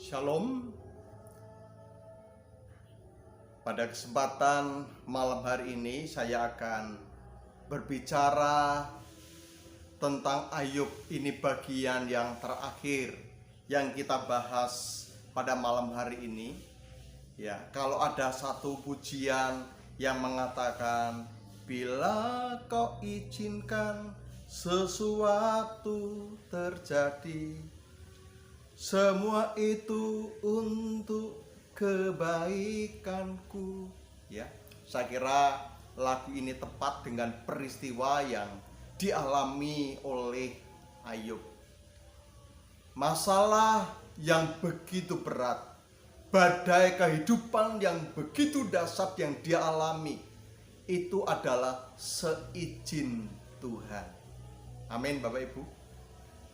Shalom. Pada kesempatan malam hari ini saya akan berbicara tentang Ayub. Ini bagian yang terakhir yang kita bahas pada malam hari ini. Ya, kalau ada satu pujian yang mengatakan, bila kau izinkan sesuatu terjadi, semua itu untuk kebaikanku. Ya, saya kira lagu ini tepat dengan peristiwa yang dialami oleh Ayub. Masalah yang begitu berat, badai kehidupan yang begitu dahsyat yang dia alami, itu adalah seizin Tuhan. Amin, Bapak Ibu.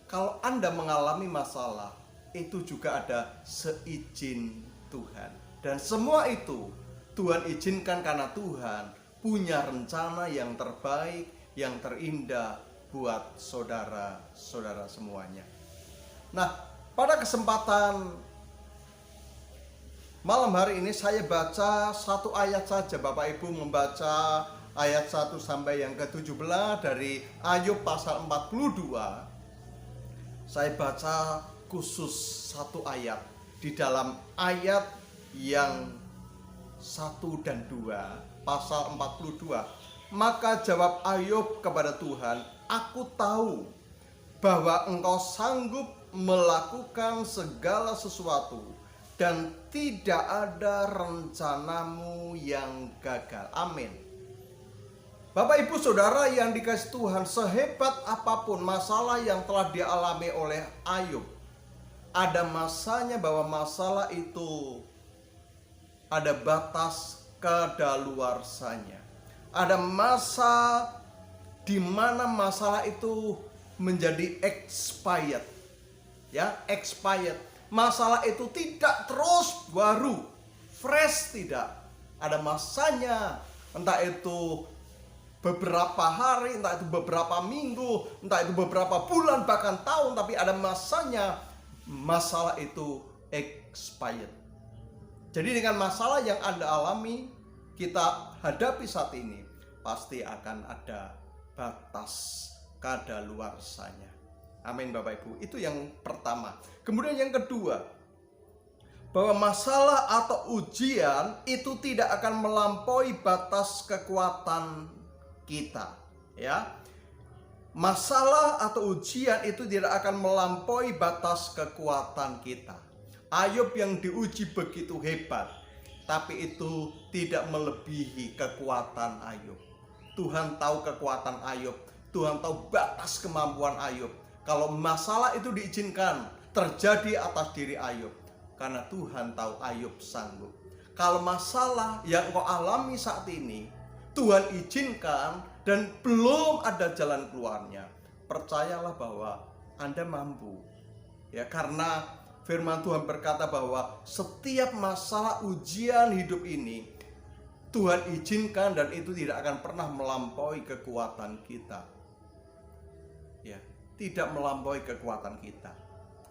Kalau Anda mengalami masalah, itu juga ada seizin Tuhan. Dan semua itu Tuhan izinkan karena Tuhan punya rencana yang terbaik, yang terindah buat saudara-saudara semuanya. Nah, pada kesempatan malam hari ini saya baca satu ayat saja. Bapak Ibu membaca ayat 1 sampai yang ke-17 dari Ayub pasal 42. Saya baca khusus satu ayat di dalam ayat yang 1 dan 2 pasal 42. Maka jawab Ayub kepada Tuhan, aku tahu bahwa engkau sanggup melakukan segala sesuatu dan tidak ada rencanamu yang gagal. Amin. Bapak Ibu Saudara yang dikasihi Tuhan, sehebat apapun masalah yang telah dialami oleh Ayub, ada masanya bahwa masalah itu ada batas kadaluarsanya. Ada masa di mana masalah itu menjadi expired. Ya, expired. Masalah itu tidak terus baru, fresh tidak. Ada masanya, entah itu beberapa hari, entah itu beberapa minggu, entah itu beberapa bulan, bahkan tahun, tapi ada masanya masalah itu expired. Jadi dengan masalah yang Anda alami, kita hadapi saat ini, pasti akan ada batas kadaluarsanya. Amin Bapak Ibu. Itu yang pertama. Kemudian yang kedua, bahwa masalah atau ujian itu tidak akan melampaui batas kekuatan kita, ya. Masalah atau ujian itu tidak akan melampaui batas kekuatan kita. Ayub yang diuji begitu hebat, tapi itu tidak melebihi kekuatan Ayub. Tuhan tahu kekuatan Ayub, Tuhan tahu batas kemampuan Ayub. Kalau masalah itu diizinkan terjadi atas diri Ayub, karena Tuhan tahu Ayub sanggup. Kalau masalah yang kau alami saat ini Tuhan izinkan dan belum ada jalan keluarnya, percayalah bahwa Anda mampu. Ya, karena firman Tuhan berkata bahwa setiap masalah ujian hidup ini Tuhan izinkan dan itu tidak akan pernah melampaui kekuatan kita. Ya, tidak melampaui kekuatan kita.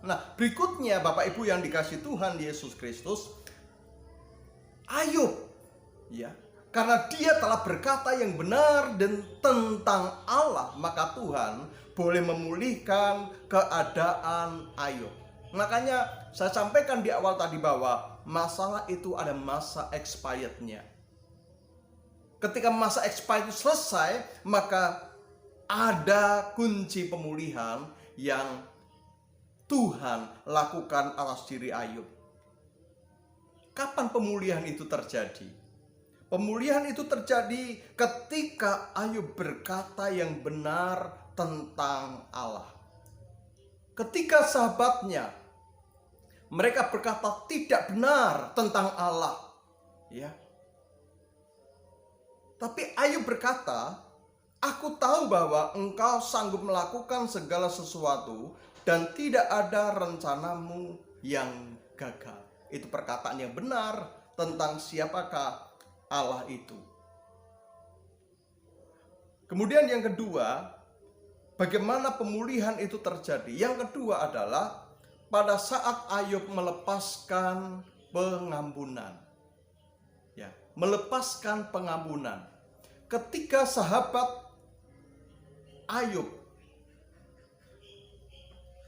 Nah, berikutnya Bapak Ibu yang dikasihi Tuhan Yesus Kristus, Ayub, ya, karena dia telah berkata yang benar dan tentang Allah, maka Tuhan boleh memulihkan keadaan Ayub. Makanya saya sampaikan di awal tadi bahwa masalah itu ada masa expirednya. Ketika masa expired itu selesai, maka ada kunci pemulihan yang Tuhan lakukan atas diri Ayub. Kapan pemulihan itu terjadi? Pemulihan itu terjadi ketika Ayub berkata yang benar tentang Allah. Ketika sahabatnya mereka berkata tidak benar tentang Allah, ya. Tapi Ayub berkata, aku tahu bahwa engkau sanggup melakukan segala sesuatu dan tidak ada rencanamu yang gagal. Itu perkataan yang benar tentang siapakah Allah itu. Kemudian yang kedua, bagaimana pemulihan itu terjadi? Yang kedua adalah pada saat Ayub melepaskan pengampunan. Ya, melepaskan pengampunan. Ketika sahabat Ayub,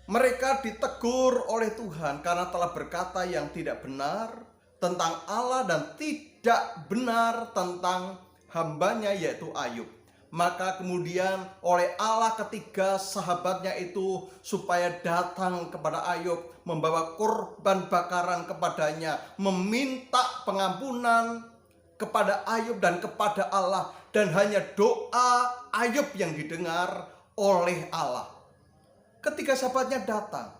mereka ditegur oleh Tuhan karena telah berkata yang tidak benar tentang Allah dan tidak benar tentang hambanya yaitu Ayub. Maka kemudian oleh Allah ketiga sahabatnya itu supaya datang kepada Ayub, membawa korban bakaran kepadanya, meminta pengampunan kepada Ayub dan kepada Allah. Dan hanya doa Ayub yang didengar oleh Allah. Ketika sahabatnya datang,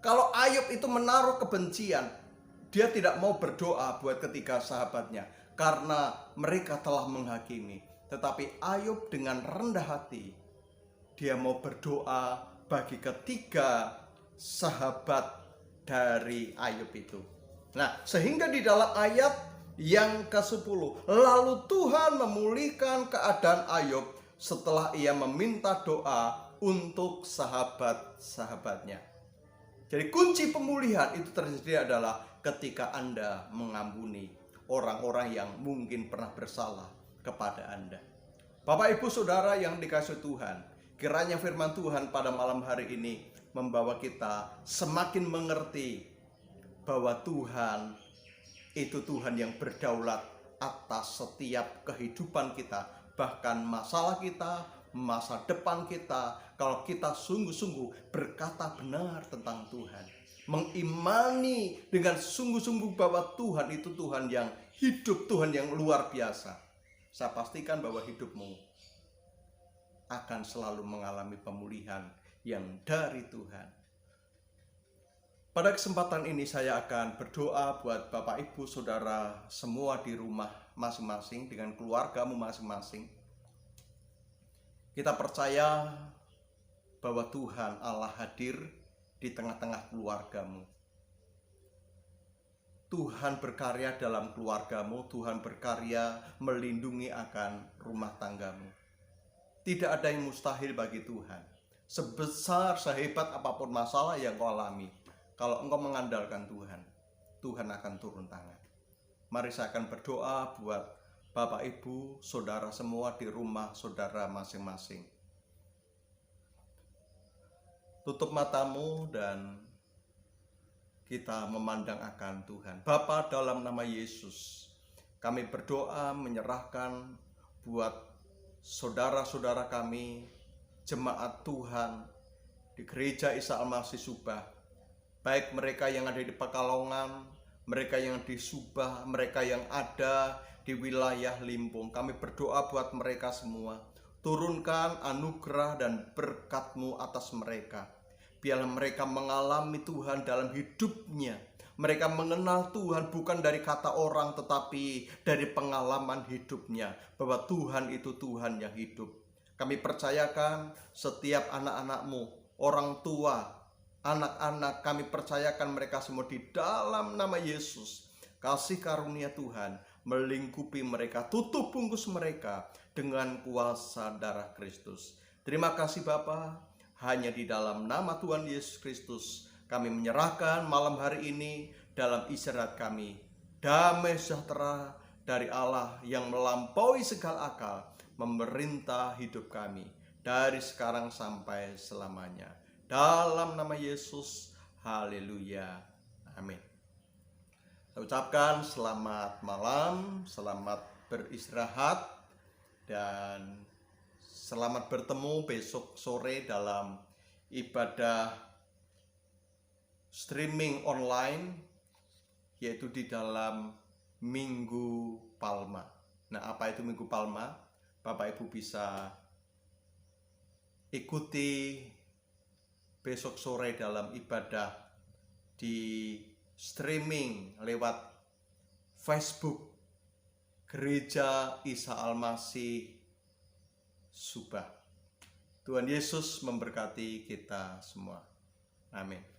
kalau Ayub itu menaruh kebencian, dia tidak mau berdoa buat ketiga sahabatnya karena mereka telah menghakimi. Tetapi Ayub dengan rendah hati, dia mau berdoa bagi ketiga sahabat dari Ayub itu. Nah, sehingga di dalam ayat yang ke-10, lalu Tuhan memulihkan keadaan Ayub setelah ia meminta doa untuk sahabat-sahabatnya. Jadi kunci pemulihan itu terjadi adalah ketika Anda mengampuni orang-orang yang mungkin pernah bersalah kepada Anda. Bapak, Ibu, Saudara yang dikasihi Tuhan, kiranya firman Tuhan pada malam hari ini membawa kita semakin mengerti bahwa Tuhan itu Tuhan yang berdaulat atas setiap kehidupan kita, bahkan masalah kita, masa depan kita, kalau kita sungguh-sungguh berkata benar tentang Tuhan, mengimani dengan sungguh-sungguh bahwa Tuhan itu Tuhan yang hidup, Tuhan yang luar biasa. Saya pastikan bahwa hidupmu akan selalu mengalami pemulihan yang dari Tuhan. Pada kesempatan ini saya akan berdoa buat Bapak, Ibu, Saudara semua di rumah masing-masing dengan keluargamu masing-masing. Kita percaya bahwa Tuhan Allah hadir di tengah-tengah keluargamu. Tuhan berkarya dalam keluargamu, Tuhan berkarya melindungi akan rumah tanggamu. Tidak ada yang mustahil bagi Tuhan. Sebesar, sehebat apapun masalah yang kau alami, kalau engkau mengandalkan Tuhan, Tuhan akan turun tangan. Mari saya akan berdoa buat Bapak, Ibu, Saudara semua di rumah saudara masing-masing. Tutup matamu dan kita memandang akan Tuhan. Bapa, dalam nama Yesus, kami berdoa menyerahkan buat saudara-saudara kami, jemaat Tuhan di Gereja Isa Al-Masih Subah, baik mereka yang ada di Pekalongan, mereka yang di Subah, mereka yang ada di wilayah Limpung. Kami berdoa buat mereka semua. Turunkan anugerah dan berkat-Mu atas mereka. Biarlah mereka mengalami Tuhan dalam hidupnya. Mereka mengenal Tuhan bukan dari kata orang, tetapi dari pengalaman hidupnya, bahwa Tuhan itu Tuhan yang hidup. Kami percayakan setiap anak-anak-Mu, orang tua, anak-anak, kami percayakan mereka semua di dalam nama Yesus. Kasih karunia Tuhan melingkupi mereka, tutup bungkus mereka dengan kuasa darah Kristus. Terima kasih Bapa. Hanya di dalam nama Tuhan Yesus Kristus kami menyerahkan malam hari ini dalam istirahat kami. Damai sejahtera dari Allah yang melampaui segala akal memerintah hidup kami dari sekarang sampai selamanya. Dalam nama Yesus, haleluya, amin. Saya ucapkan selamat malam, selamat beristirahat, dan selamat bertemu besok sore dalam ibadah streaming online, yaitu di dalam Minggu Palma. Nah, apa itu Minggu Palma? Bapak Ibu bisa ikuti besok sore dalam ibadah di streaming lewat Facebook Gereja Isa Al-Masih Subah. Tuhan Yesus memberkati kita semua. Amin.